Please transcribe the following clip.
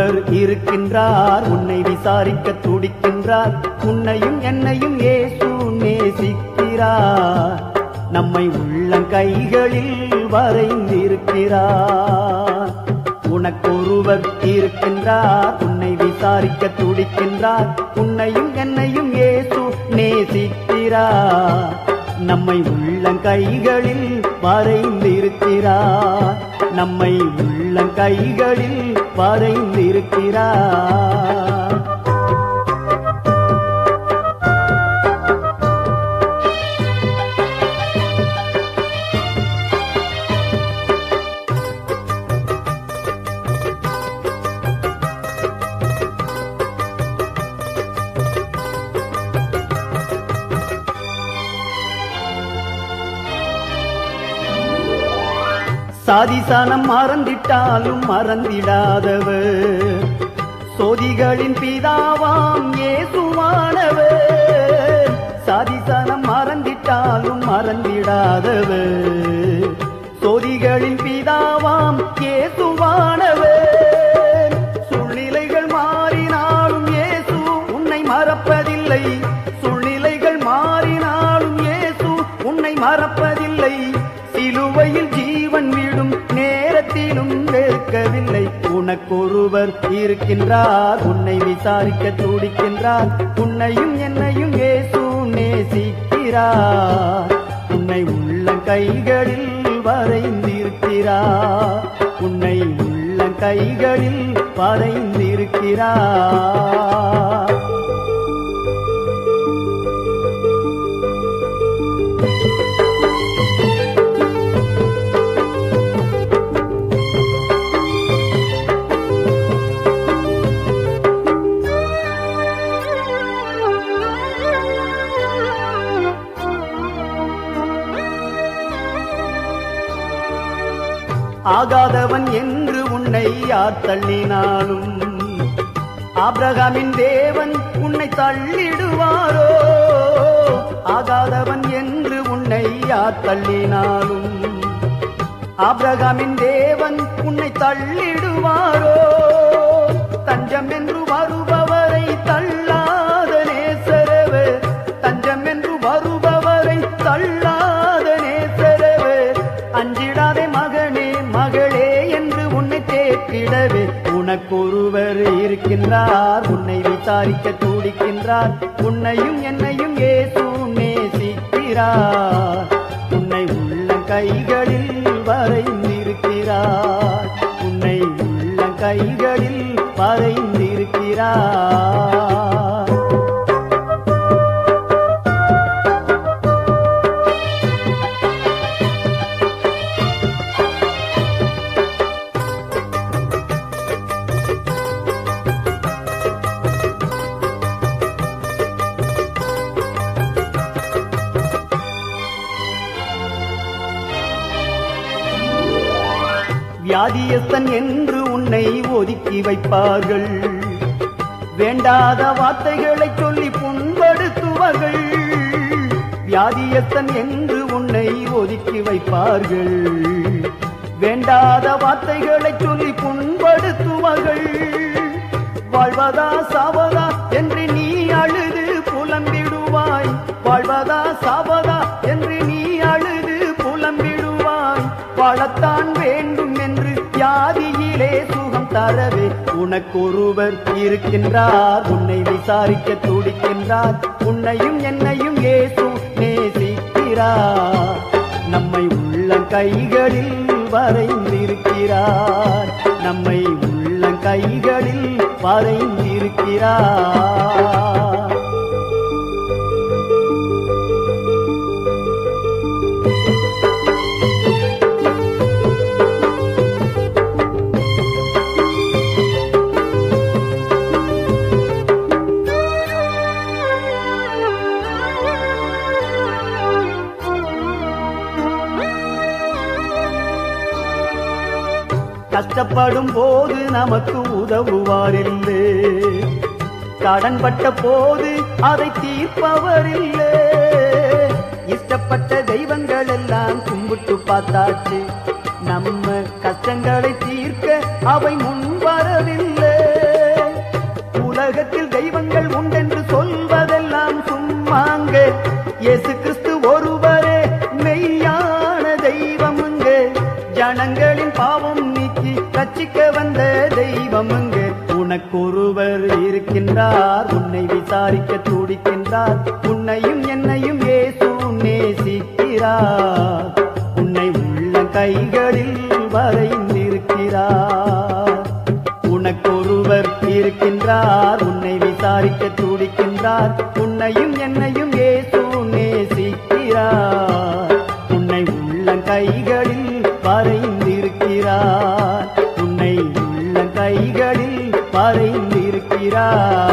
ஒருவர் இருக்கின்றார், உன்னை விசாரிக்க துடிக்கின்றார். உன்னையும் என்னையும் இயேசு நேசிக்கிறார். நம்மை உள்ளங்கைகளில் வரைந்திருக்கிறார். உனக்கொருவர் இருக்கின்றார், உன்னை விசாரிக்க துடிக்கின்றார். உன்னையும் என்னையும் இயேசு நேசிக்கிறார். நம்மை உள்ளங்கைகளில் வரைந்திருக்கிறார். நம்மை உள்ளங்கைகளில் வரைந்திருக்கிறார். சாதிசானம் மறந்திட்டாலும் மறந்திடாதவர், சோதிகளின் பிதாவாம் இயேசுவானவர். சாதிசானம் மறந்திட்டாலும் மறந்திடாதவர், சோதிகளின் பிதாவாம் இயேசுவானவர். சூழ்நிலைகள் மாறினாலும் இயேசு உன்னை மறப்பதில்லை. சூழ்நிலைகள் மாறினாலும் இயேசு உன்னை மறப்பதில்லை. சிலுவையில் ஜீவன் விடும் நேரத்திலும் வெறுக்கவில்லை. உனக்கொருவர் இருக்கின்றார், உன்னை விசாரிக்க துடிக்கின்றார். உன்னையும் என்னையும் இயேசு நேசிக்கிறார். உன்னை உள்ளங்கைகளில் வரைந்திருக்கிறார். உன்னை உள்ளங்கைகளில் வரைந்திருக்கிறார். ஆகாதவன் என்று உன்னை யார் தள்ளினாலும், ஆபிரகாமின் தேவன் உன்னை தள்ளிடுவாரோ? ஆகாதவன் என்று உன்னை யார் தள்ளினாலும், ஆபிரகாமின் தேவன் உன்னை தள்ளிடுவாரோ? தஞ்சம் என்று வருபவரை தள்ளாத நேசரவர், தஞ்சம் என்று வருபவரை தள்ளாத நேசரவர். அஞ்சிடாதே மகனே மகளே என்று உன்னை தேற்றிடவே உனக்கொருவர் இருக்கின்றார், உன்னை விசாரிக்க துடிக்கின்றார். உன்னையும் என்னையும் இயேசு நேசிக்கிறார். உன்னை உள்ளங்கைகளில் வரைந்திருக்கிறார். உன்னை உள்ளங்கைகளில் வரைந்திருக்கிறார். வியாதியஸ்தன் என்று உன்னை ஒதுக்கி வைப்பார்கள். வேண்டாத வார்த்தைகளை சொல்லி புண்படுத்துவார்கள். வியாதியஸ்தன் என்று உன்னை ஒதுக்கி வைப்பார்கள். வேண்டாத வார்த்தைகளை சொல்லி புண்படுத்துவார்கள். வாழ்வதா சாவதா என்று நீ அழுது புலம்பிடுவாய். வாழ்வதா சாவதா என்று நீ அழுது புலம்பிடுவாய். வாழத்தான் வேண்டும் என்று வியாதியிலே சுகம் தரவே உனக்கொருவர் இருக்கின்றார், உன்னை விசாரிக்க துடிக்கின்றார். உன்னையும் என்னையும் இயேசு நேசிக்கிறார். நம்மை உள்ளங்கைகளில் வரைந்திருக்கிறார். நம்மை உள்ளங்கைகளில் வரைந்திருக்கிறார். கஷ்டப்படும் போது நமக்கு உதவுவாரில்லை. கடன்பட்ட போது அதை தீர்ப்பவரில்லை. இஷ்டப்பட்ட தெய்வங்கள் எல்லாம் கும்பிட்டு பார்த்தாச்சு. நம்ம கஷ்டங்களை தீர்க்க அவை முன் வரவில்லை. உனக்கொருவர் இருக்கின்றார், உன்னை விசாரிக்க துடிக்கின்றார். உன்னையும் என்னையும் இயேசு நேசிக்கிறார். உன்னை உள்ள கைகளில் வரைந்திருக்கிறார். உனக்கொருவர் இருக்கின்றார், உன்னை விசாரிக்க துடிக்கின்றார். உன்னையும் என்னையும் இயேசு நேசிக்கிறார். உன்னை உள்ள கைகளில் வரைந்திருக்கிறார். உன்னை உள்ள கைகளில் வரைந்திருக்கிறார்.